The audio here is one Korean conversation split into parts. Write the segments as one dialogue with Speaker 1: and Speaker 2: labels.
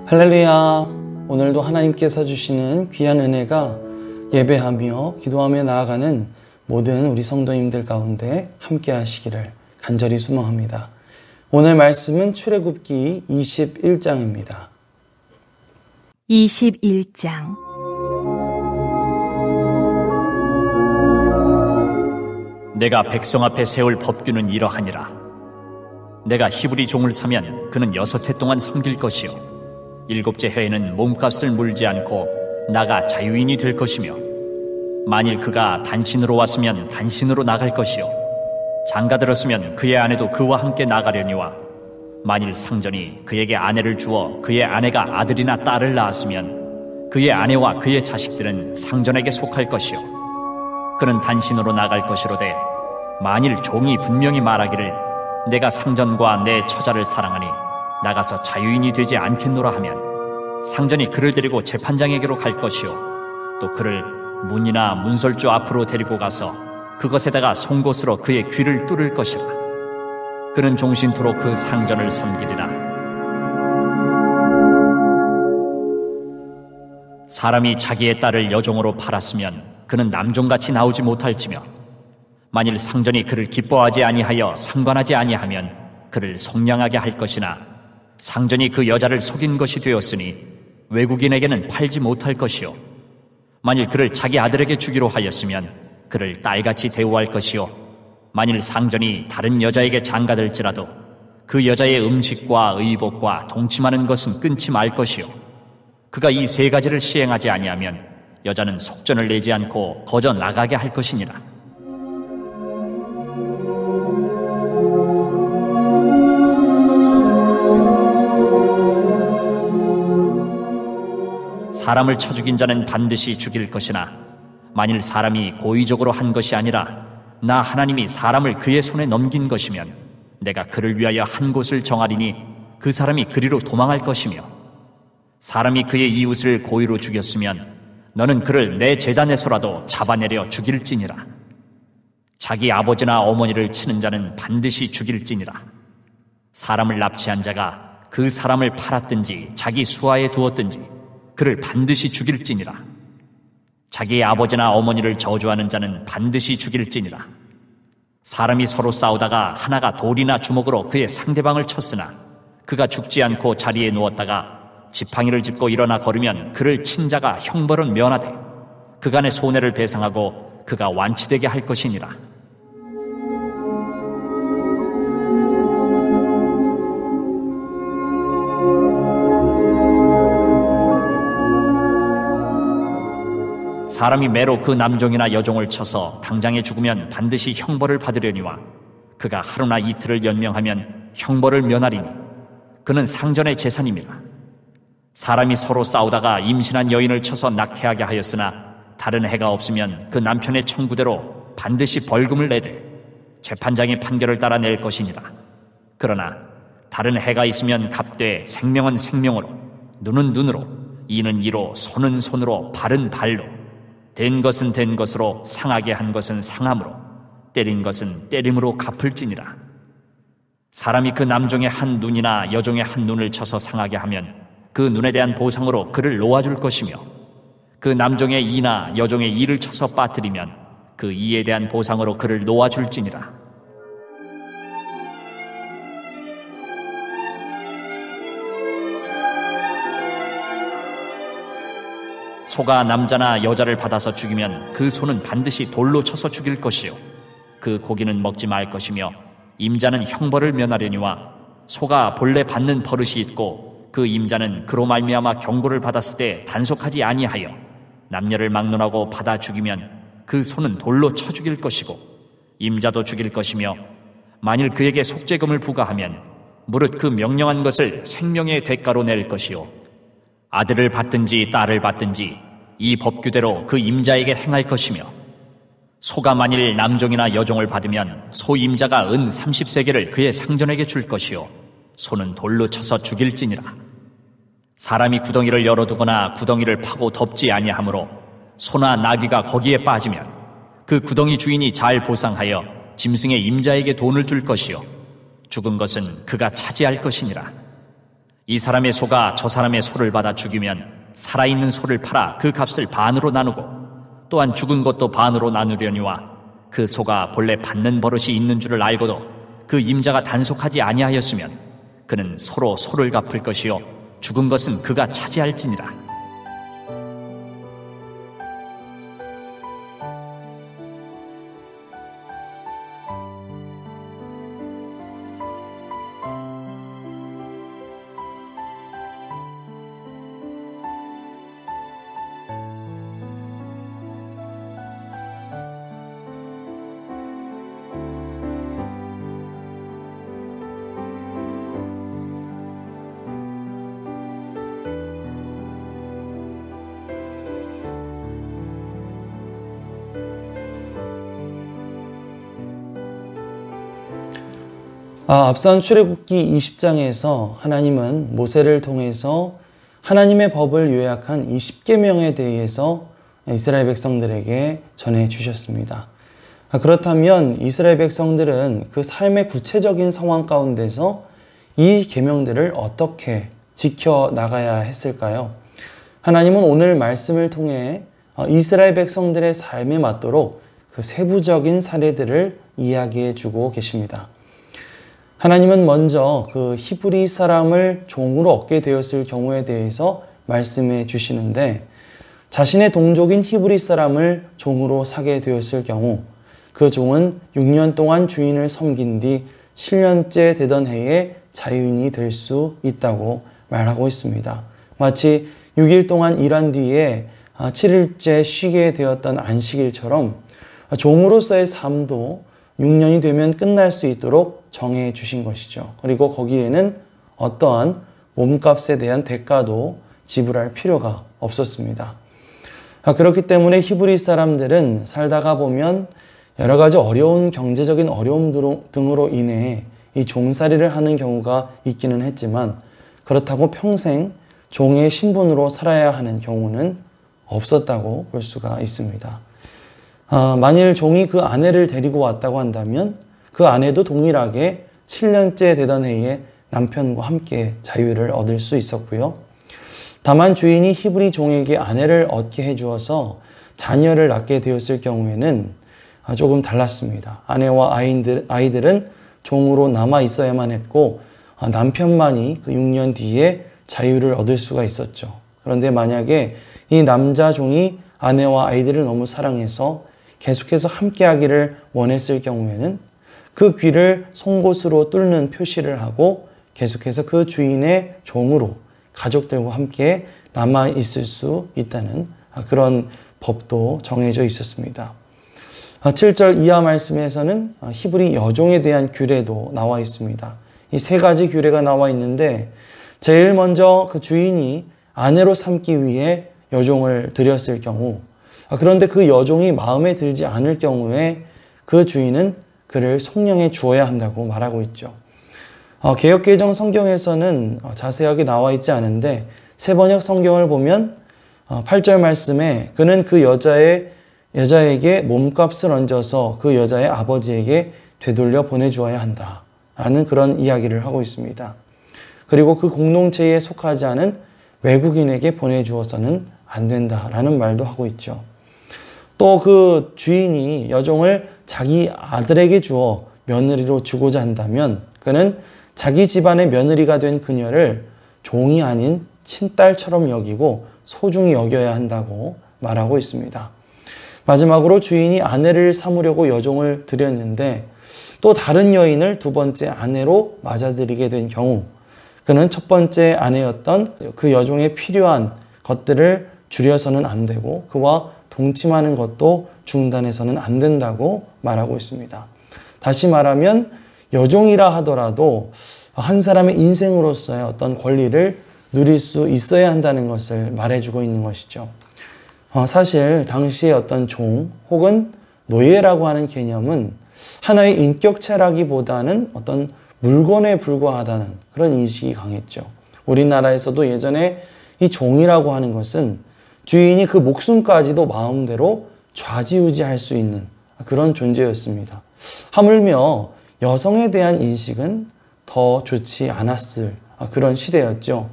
Speaker 1: 할렐루야. 오늘도 하나님께서 주시는 귀한 은혜가 예배하며 기도하며 나아가는 모든 우리 성도님들 가운데 함께 하시기를 간절히 소망합니다. 오늘 말씀은 출애굽기 21장입니다.
Speaker 2: 21장
Speaker 3: 내가 백성 앞에 세울 법규는 이러하니라. 내가 히브리 종을 사면 그는 6해 동안 섬길 것이요 7째 해에는 몸값을 물지 않고 나가 자유인이 될 것이며, 만일 그가 단신으로 왔으면 단신으로 나갈 것이요 장가 들었으면 그의 아내도 그와 함께 나가려니와, 만일 상전이 그에게 아내를 주어 그의 아내가 아들이나 딸을 낳았으면 그의 아내와 그의 자식들은 상전에게 속할 것이요 그는 단신으로 나갈 것이로되, 만일 종이 분명히 말하기를 내가 상전과 내 처자를 사랑하니 나가서 자유인이 되지 않겠노라 하면, 상전이 그를 데리고 재판장에게로 갈 것이요 또 그를 문이나 문설주 앞으로 데리고 가서 그것에다가 송곳으로 그의 귀를 뚫을 것이라. 그는 종신토록 그 상전을 섬기리라. 사람이 자기의 딸을 여종으로 팔았으면 그는 남종같이 나오지 못할지며, 만일 상전이 그를 기뻐하지 아니하여 상관하지 아니하면 그를 속량하게 할 것이나, 상전이 그 여자를 속인 것이 되었으니 외국인에게는 팔지 못할 것이요 만일 그를 자기 아들에게 주기로 하였으면 그를 딸같이 대우할 것이요 만일 상전이 다른 여자에게 장가들지라도 그 여자의 음식과 의복과 동침하는 것은 끊지 말 것이요 그가 이 3가지를 시행하지 아니하면 여자는 속전을 내지 않고 거저 나가게 할 것이니라. 사람을 쳐 죽인 자는 반드시 죽일 것이나, 만일 사람이 고의적으로 한 것이 아니라 나 하나님이 사람을 그의 손에 넘긴 것이면 내가 그를 위하여 한 곳을 정하리니 그 사람이 그리로 도망할 것이며, 사람이 그의 이웃을 고의로 죽였으면 너는 그를 내 제단에서라도 잡아내려 죽일지니라. 자기 아버지나 어머니를 치는 자는 반드시 죽일지니라. 사람을 납치한 자가 그 사람을 팔았든지 자기 수하에 두었든지 그를 반드시 죽일지니라. 자기의 아버지나 어머니를 저주하는 자는 반드시 죽일지니라. 사람이 서로 싸우다가 하나가 돌이나 주먹으로 그의 상대방을 쳤으나 그가 죽지 않고 자리에 누웠다가 지팡이를 짚고 일어나 걸으면 그를 친 자가 형벌은 면하되 그간의 손해를 배상하고 그가 완치되게 할 것이니라. 사람이 매로 그 남종이나 여종을 쳐서 당장에 죽으면 반드시 형벌을 받으려니와, 그가 하루나 이틀을 연명하면 형벌을 면하리니 그는 상전의 재산임이라. 사람이 서로 싸우다가 임신한 여인을 쳐서 낙태하게 하였으나 다른 해가 없으면 그 남편의 청구대로 반드시 벌금을 내되 재판장의 판결을 따라 낼 것이니라. 그러나 다른 해가 있으면 값되 생명은 생명으로, 눈은 눈으로, 이는 이로, 손은 손으로, 발은 발로, 된 것은 된 것으로, 상하게 한 것은 상함으로, 때린 것은 때림으로 갚을지니라. 사람이 그 남종의 한 눈이나 여종의 한 눈을 쳐서 상하게 하면 그 눈에 대한 보상으로 그를 놓아줄 것이며, 그 남종의 이나 여종의 이를 쳐서 빠뜨리면 그 이에 대한 보상으로 그를 놓아줄지니라. 소가 남자나 여자를 받아서 죽이면 그 소는 반드시 돌로 쳐서 죽일 것이요 그 고기는 먹지 말 것이며, 임자는 형벌을 면하려니와, 소가 본래 받는 버릇이 있고 그 임자는 그로 말미암아 경고를 받았을 때 단속하지 아니하여 남녀를 막론하고 받아 죽이면 그 소는 돌로 쳐 죽일 것이고 임자도 죽일 것이며, 만일 그에게 속죄금을 부과하면 무릇 그 명령한 것을 생명의 대가로 낼 것이요 아들을 받든지 딸을 받든지 이 법규대로 그 임자에게 행할 것이며, 소가 만일 남종이나 여종을 받으면 소 임자가 은 30세겔을 그의 상전에게 줄 것이요 소는 돌로 쳐서 죽일지니라. 사람이 구덩이를 열어두거나 구덩이를 파고 덮지 아니하므로 소나 나귀가 거기에 빠지면 그 구덩이 주인이 잘 보상하여 짐승의 임자에게 돈을 줄 것이요 죽은 것은 그가 차지할 것이니라. 이 사람의 소가 저 사람의 소를 받아 죽이면 살아있는 소를 팔아 그 값을 반으로 나누고 또한 죽은 것도 반으로 나누려니와 그 소가 본래 받는 버릇이 있는 줄을 알고도 그 임자가 단속하지 아니하였으면 그는 서로 소를 갚을 것이요 죽은 것은 그가 차지할지니라.
Speaker 1: 앞선 출애굽기 20장에서 하나님은 모세를 통해서 하나님의 법을 요약한 이 10계명에 대해서 이스라엘 백성들에게 전해 주셨습니다. 그렇다면 이스라엘 백성들은 그 삶의 구체적인 상황 가운데서 이 계명들을 어떻게 지켜나가야 했을까요? 하나님은 오늘 말씀을 통해 이스라엘 백성들의 삶에 맞도록 그 세부적인 사례들을 이야기해 주고 계십니다. 하나님은 먼저 그 히브리 사람을 종으로 얻게 되었을 경우에 대해서 말씀해 주시는데, 자신의 동족인 히브리 사람을 종으로 사게 되었을 경우 그 종은 6년 동안 주인을 섬긴 뒤 7년째 되던 해에 자유인이 될 수 있다고 말하고 있습니다. 마치 6일 동안 일한 뒤에 7일째 쉬게 되었던 안식일처럼 종으로서의 삶도 6년이 되면 끝날 수 있도록 정해 주신 것이죠. 그리고 거기에는 어떠한 몸값에 대한 대가도 지불할 필요가 없었습니다. 그렇기 때문에 히브리 사람들은 살다가 보면 여러 가지 어려운 경제적인 어려움 등으로 인해 이 종살이를 하는 경우가 있기는 했지만, 그렇다고 평생 종의 신분으로 살아야 하는 경우는 없었다고 볼 수가 있습니다. 만일 종이 그 아내를 데리고 왔다고 한다면 그 아내도 동일하게 7년째 되던 해에 남편과 함께 자유를 얻을 수 있었고요. 다만 주인이 히브리 종에게 아내를 얻게 해주어서 자녀를 낳게 되었을 경우에는 조금 달랐습니다. 아내와 아이들은 종으로 남아 있어야만 했고, 남편만이 그 6년 뒤에 자유를 얻을 수가 있었죠. 그런데 만약에 이 남자 종이 아내와 아이들을 너무 사랑해서 계속해서 함께하기를 원했을 경우에는 그 귀를 송곳으로 뚫는 표시를 하고 계속해서 그 주인의 종으로 가족들과 함께 남아 있을 수 있다는 그런 법도 정해져 있었습니다. 7절 이하 말씀에서는 히브리 여종에 대한 규례도 나와 있습니다. 이 세 가지 규례가 나와 있는데, 제일 먼저 그 주인이 아내로 삼기 위해 여종을 들였을 경우, 그런데 그 여종이 마음에 들지 않을 경우에 그 주인은 그를 속량해 주어야 한다고 말하고 있죠. 개역개정 성경에서는 자세하게 나와 있지 않은데, 새번역 성경을 보면 8절 말씀에 그는 그 여자에게 몸값을 얹어서 그 여자의 아버지에게 되돌려 보내주어야 한다라는 그런 이야기를 하고 있습니다. 그리고 그 공동체에 속하지 않은 외국인에게 보내주어서는 안 된다라는 말도 하고 있죠. 또 그 주인이 여종을 자기 아들에게 주어 며느리로 주고자 한다면 그는 자기 집안의 며느리가 된 그녀를 종이 아닌 친딸처럼 여기고 소중히 여겨야 한다고 말하고 있습니다. 마지막으로 주인이 아내를 삼으려고 여종을 들였는데 또 다른 여인을 두 번째 아내로 맞아들이게 된 경우, 그는 첫 번째 아내였던 그 여종에 필요한 것들을 줄여서는 안 되고 그와 동침하는 것도 중단해서는 안 된다고 말하고 있습니다. 다시 말하면 여종이라 하더라도 한 사람의 인생으로서의 어떤 권리를 누릴 수 있어야 한다는 것을 말해주고 있는 것이죠. 사실 당시의 어떤 종 혹은 노예라고 하는 개념은 하나의 인격체라기보다는 어떤 물건에 불과하다는 그런 인식이 강했죠. 우리나라에서도 예전에 이 종이라고 하는 것은 주인이 그 목숨까지도 마음대로 좌지우지할 수 있는 그런 존재였습니다. 하물며 여성에 대한 인식은 더 좋지 않았을 그런 시대였죠.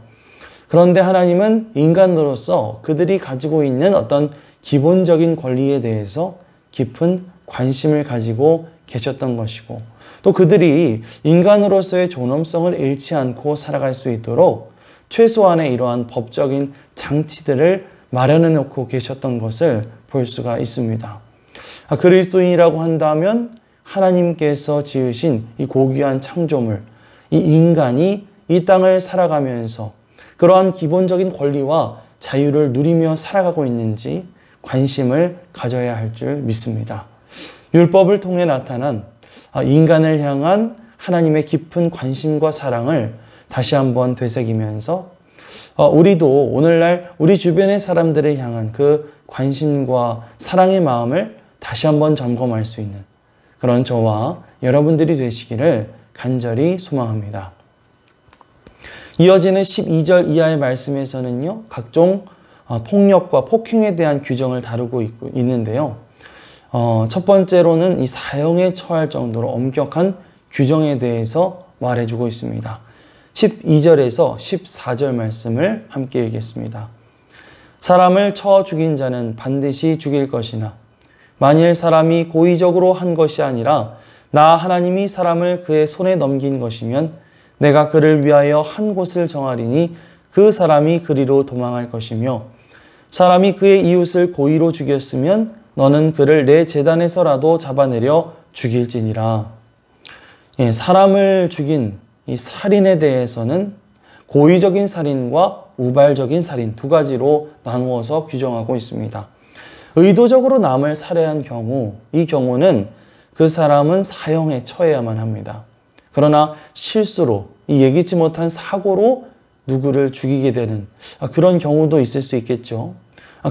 Speaker 1: 그런데 하나님은 인간으로서 그들이 가지고 있는 어떤 기본적인 권리에 대해서 깊은 관심을 가지고 계셨던 것이고, 또 그들이 인간으로서의 존엄성을 잃지 않고 살아갈 수 있도록 최소한의 이러한 법적인 장치들을 마련해 놓고 계셨던 것을 볼 수가 있습니다. 그리스도인이라고 한다면 하나님께서 지으신 이 고귀한 창조물, 이 인간이 이 땅을 살아가면서 그러한 기본적인 권리와 자유를 누리며 살아가고 있는지 관심을 가져야 할 줄 믿습니다. 율법을 통해 나타난 인간을 향한 하나님의 깊은 관심과 사랑을 다시 한번 되새기면서 우리도 오늘날 우리 주변의 사람들을 향한 그 관심과 사랑의 마음을 다시 한번 점검할 수 있는 그런 저와 여러분들이 되시기를 간절히 소망합니다. 이어지는 12절 이하의 말씀에서는요, 각종 폭력과 폭행에 대한 규정을 다루고 있는데요. 첫 번째로는 이 사형에 처할 정도로 엄격한 규정에 대해서 말해주고 있습니다. 12절에서 14절 말씀을 함께 읽겠습니다. 사람을 쳐 죽인 자는 반드시 죽일 것이나 만일 사람이 고의적으로 한 것이 아니라 나 하나님이 사람을 그의 손에 넘긴 것이면 내가 그를 위하여 한 곳을 정하리니 그 사람이 그리로 도망할 것이며 사람이 그의 이웃을 고의로 죽였으면 너는 그를 내 제단에서라도 잡아내려 죽일지니라. 사람을 죽인 이 살인에 대해서는 고의적인 살인과 우발적인 살인 두 가지로 나누어서 규정하고 있습니다. 의도적으로 남을 살해한 경우, 이 경우는 그 사람은 사형에 처해야만 합니다. 그러나 실수로 이 예기치 못한 사고로 누구를 죽이게 되는 그런 경우도 있을 수 있겠죠.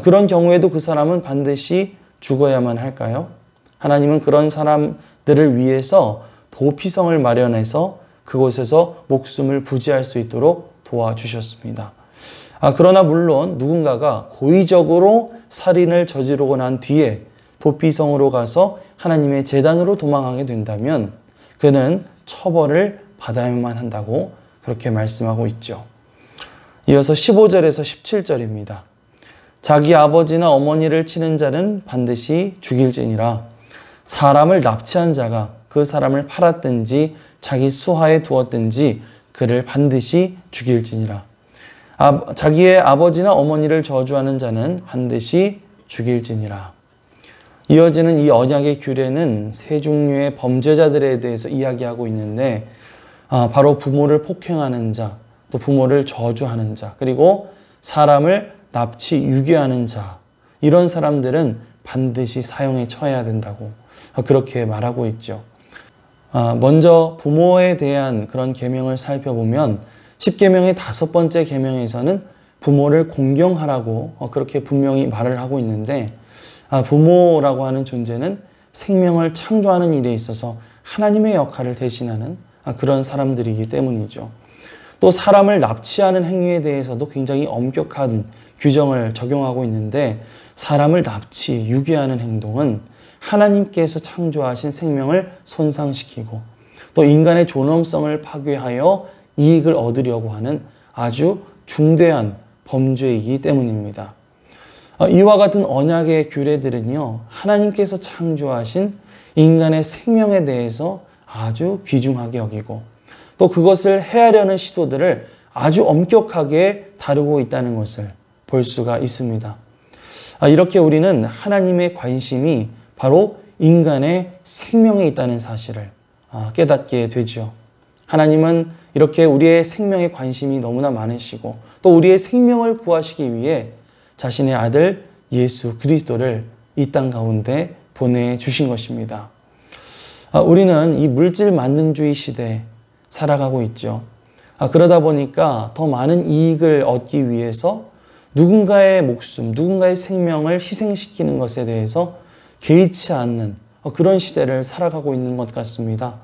Speaker 1: 그런 경우에도 그 사람은 반드시 죽어야만 할까요? 하나님은 그런 사람들을 위해서 도피성을 마련해서 그곳에서 목숨을 부지할 수 있도록 도와주셨습니다. 그러나 물론 누군가가 고의적으로 살인을 저지르고 난 뒤에 도피성으로 가서 하나님의 제단으로 도망하게 된다면 그는 처벌을 받아야만 한다고 그렇게 말씀하고 있죠. 이어서 15절에서 17절입니다. 자기 아버지나 어머니를 치는 자는 반드시 죽일지니라. 사람을 납치한 자가 그 사람을 팔았든지 자기 수하에 두었든지 그를 반드시 죽일지니라. 자기의 아버지나 어머니를 저주하는 자는 반드시 죽일지니라. 이어지는 이 언약의 규례는 세 종류의 범죄자들에 대해서 이야기하고 있는데 바로 부모를 폭행하는 자, 또 부모를 저주하는 자, 그리고 사람을 납치, 유괴하는 자, 이런 사람들은 반드시 사형에 처해야 된다고 그렇게 말하고 있죠. 먼저 부모에 대한 그런 계명을 살펴보면 10계명의 5번째 계명에서는 부모를 공경하라고 그렇게 분명히 말을 하고 있는데 부모라고 하는 존재는 생명을 창조하는 일에 있어서 하나님의 역할을 대신하는 그런 사람들이기 때문이죠. 또 사람을 납치하는 행위에 대해서도 굉장히 엄격한 규정을 적용하고 있는데 사람을 납치, 유괴하는 행동은 하나님께서 창조하신 생명을 손상시키고 또 인간의 존엄성을 파괴하여 이익을 얻으려고 하는 아주 중대한 범죄이기 때문입니다. 이와 같은 언약의 규례들은요, 하나님께서 창조하신 인간의 생명에 대해서 아주 귀중하게 여기고 또 그것을 해하려는 시도들을 아주 엄격하게 다루고 있다는 것을 볼 수가 있습니다. 이렇게 우리는 하나님의 관심이 바로 인간의 생명에 있다는 사실을 깨닫게 되죠. 하나님은 이렇게 우리의 생명에 관심이 너무나 많으시고 또 우리의 생명을 구하시기 위해 자신의 아들 예수 그리스도를 이 땅 가운데 보내주신 것입니다. 우리는 이 물질 만능주의 시대에 살아가고 있죠. 그러다 보니까 더 많은 이익을 얻기 위해서 누군가의 목숨, 누군가의 생명을 희생시키는 것에 대해서 개의치 않는 그런 시대를 살아가고 있는 것 같습니다.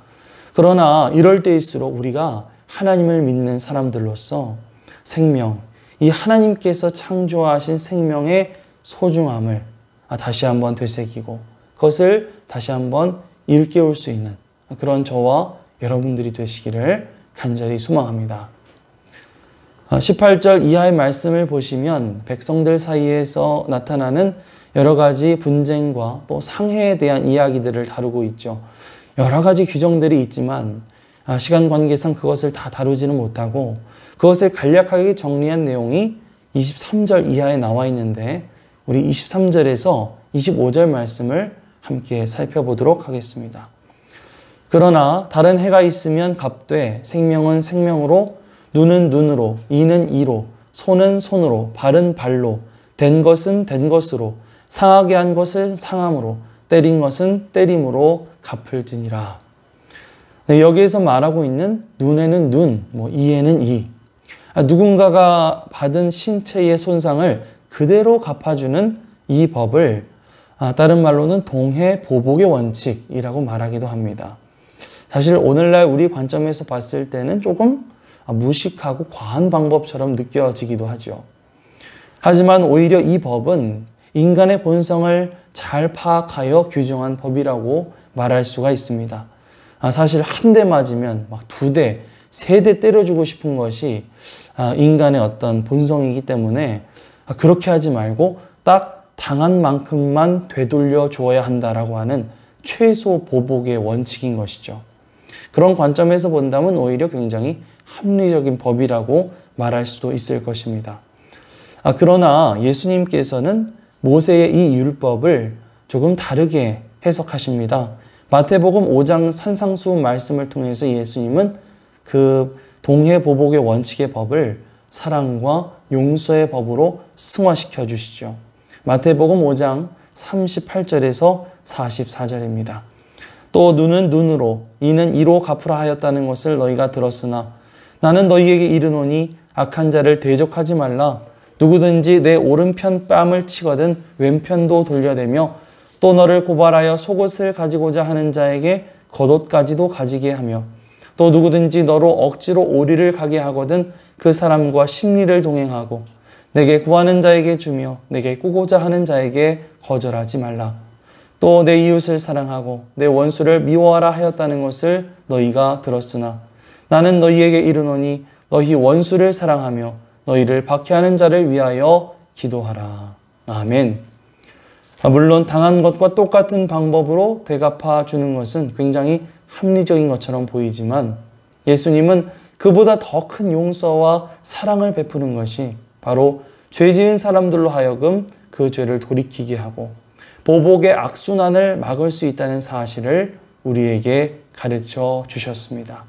Speaker 1: 그러나 이럴 때일수록 우리가 하나님을 믿는 사람들로서 생명, 이 하나님께서 창조하신 생명의 소중함을 다시 한번 되새기고 그것을 다시 한번 일깨울 수 있는 그런 저와 여러분들이 되시기를 간절히 소망합니다. 18절 이하의 말씀을 보시면 백성들 사이에서 나타나는 여러 가지 분쟁과 또 상해에 대한 이야기들을 다루고 있죠. 여러 가지 규정들이 있지만 시간 관계상 그것을 다 다루지는 못하고 그것을 간략하게 정리한 내용이 23절 이하에 나와 있는데 우리 23절에서 25절 말씀을 함께 살펴보도록 하겠습니다. 그러나 다른 해가 있으면 갑되 생명은 생명으로 눈은 눈으로 이는 이로 손은 손으로 발은 발로 된 것은 된 것으로 상하게 한 것을 상함으로 때린 것은 때림으로 갚을지니라. 네, 여기에서 말하고 있는 눈에는 눈, 이에는 이. 누군가가 받은 신체의 손상을 그대로 갚아주는 이 법을 다른 말로는 동해보복의 원칙이라고 말하기도 합니다. 사실 오늘날 우리 관점에서 봤을 때는 조금 무식하고 과한 방법처럼 느껴지기도 하죠. 하지만 오히려 이 법은 인간의 본성을 잘 파악하여 규정한 법이라고 말할 수가 있습니다. 사실 한 대 맞으면 막 2대, 3대 때려주고 싶은 것이 인간의 어떤 본성이기 때문에 그렇게 하지 말고 딱 당한 만큼만 되돌려 주어야 한다라고 하는 최소 보복의 원칙인 것이죠. 그런 관점에서 본다면 오히려 굉장히 합리적인 법이라고 말할 수도 있을 것입니다. 그러나 예수님께서는 모세의 이 율법을 조금 다르게 해석하십니다. 마태복음 5장 산상수훈 말씀을 통해서 예수님은 그 동해보복의 원칙의 법을 사랑과 용서의 법으로 승화시켜 주시죠. 마태복음 5장 38절에서 44절입니다. 또 눈은 눈으로 이는 이로 갚으라 하였다는 것을 너희가 들었으나 나는 너희에게 이르노니 악한 자를 대적하지 말라. 누구든지 내 오른편 뺨을 치거든 왼편도 돌려대며 또 너를 고발하여 속옷을 가지고자 하는 자에게 겉옷까지도 가지게 하며 또 누구든지 너로 억지로 오리를 가게 하거든 그 사람과 심리를 동행하고 내게 구하는 자에게 주며 내게 꾸고자 하는 자에게 거절하지 말라. 또 내 이웃을 사랑하고 내 원수를 미워하라 하였다는 것을 너희가 들었으나 나는 너희에게 이르노니 너희 원수를 사랑하며 너희를 박해하는 자를 위하여 기도하라. 아멘. 물론 당한 것과 똑같은 방법으로 되갚아 주는 것은 굉장히 합리적인 것처럼 보이지만 예수님은 그보다 더 큰 용서와 사랑을 베푸는 것이 바로 죄 지은 사람들로 하여금 그 죄를 돌이키게 하고 보복의 악순환을 막을 수 있다는 사실을 우리에게 가르쳐 주셨습니다.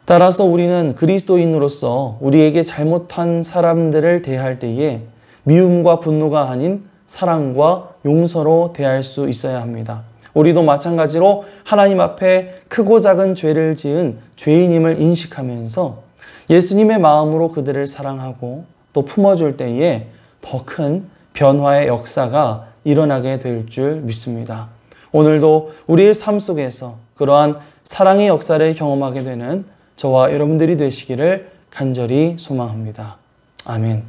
Speaker 1: 따라서 우리는 그리스도인으로서 우리에게 잘못한 사람들을 대할 때에 미움과 분노가 아닌 사랑과 용서로 대할 수 있어야 합니다. 우리도 마찬가지로 하나님 앞에 크고 작은 죄를 지은 죄인임을 인식하면서 예수님의 마음으로 그들을 사랑하고 또 품어줄 때에 더 큰 변화의 역사가 일어나게 될 줄 믿습니다. 오늘도 우리의 삶 속에서 그러한 사랑의 역사를 경험하게 되는 저와 여러분들이 되시기를 간절히 소망합니다. 아멘.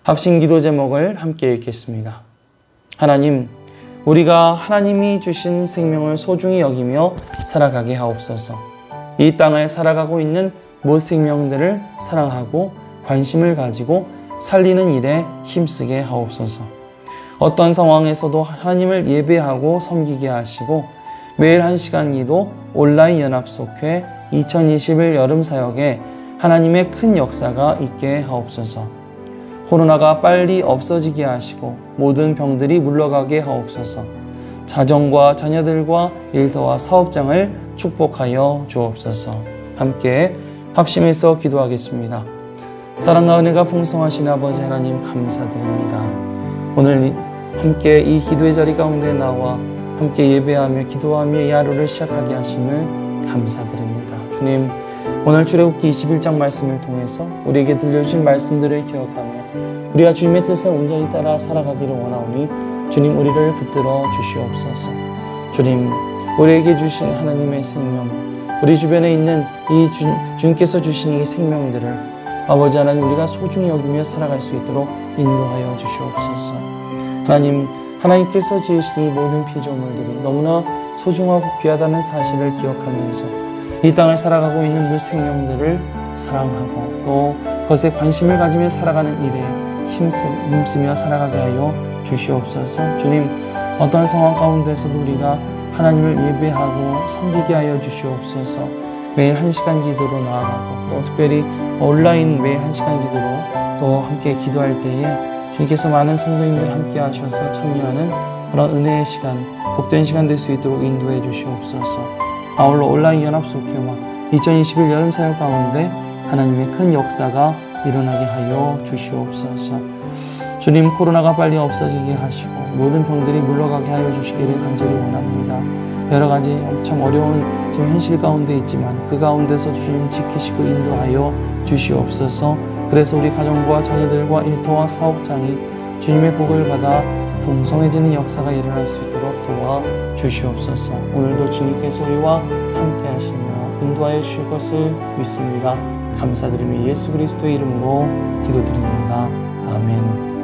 Speaker 1: 합심 기도 제목을 함께 읽겠습니다. 하나님, 우리가 하나님이 주신 생명을 소중히 여기며 살아가게 하옵소서. 이 땅을 살아가고 있는 모든 생명들을 사랑하고 관심을 가지고 살리는 일에 힘쓰게 하옵소서. 어떤 상황에서도 하나님을 예배하고 섬기게 하시고 매일 1시간이도 온라인 연합속회 2021 여름사역에 하나님의 큰 역사가 있게 하옵소서. 코로나가 빨리 없어지게 하시고 모든 병들이 물러가게 하옵소서. 자정과 자녀들과 일터와 사업장을 축복하여 주옵소서. 함께 합심해서 기도하겠습니다. 사랑과 은혜가 풍성하신 아버지 하나님 감사드립니다. 오늘 함께 이 기도의 자리 가운데 나와 함께 예배하며 기도하며 이 하루를 시작하게 하심을 감사드립니다. 주님, 오늘 출애굽기 21장 말씀을 통해서 우리에게 들려주신 말씀들을 기억하며 우리가 주님의 뜻을 온전히 따라 살아가기를 원하오니 주님 우리를 붙들어 주시옵소서. 주님, 우리에게 주신 하나님의 생명, 우리 주변에 있는 이 주님께서 주신 이 생명들을 아버지 하나님 우리가 소중히 여기며 살아갈 수 있도록 인도하여 주시옵소서. 하나님, 하나님께서 지으신 이 모든 피조물들이 너무나 소중하고 귀하다는 사실을 기억하면서 이 땅을 살아가고 있는 무생명들을 사랑하고 또 그것에 관심을 가지며 살아가는 일에 힘쓰며 살아가게 하여 주시옵소서. 주님, 어떠한 상황 가운데서도 우리가 하나님을 예배하고 섬기게 하여 주시옵소서. 매일 1시간 기도로 나아가고 또 특별히 온라인 매일 1시간 기도로 또 함께 기도할 때에 주님께서 많은 성도님들 함께 하셔서 참여하는 그런 은혜의 시간, 복된 시간 될 수 있도록 인도해 주시옵소서. 아울러 온라인 연합속회와 2021 여름 사역 가운데 하나님의 큰 역사가 일어나게 하여 주시옵소서. 주님, 코로나가 빨리 없어지게 하시고 모든 병들이 물러가게 하여 주시기를 간절히 원합니다. 여러 가지 참 어려운 지금 현실 가운데 있지만 그 가운데서 주님 지키시고 인도하여 주시옵소서. 그래서 우리 가정과 자녀들과 일터와 사업장이 주님의 복을 받아 풍성해지는 역사가 일어날 수 있도록 도와 주시옵소서. 오늘도 주님께서 우리와 함께 하시며 인도하여 주실 것을 믿습니다. 감사드리며 예수 그리스도의 이름으로 기도드립니다. 아멘.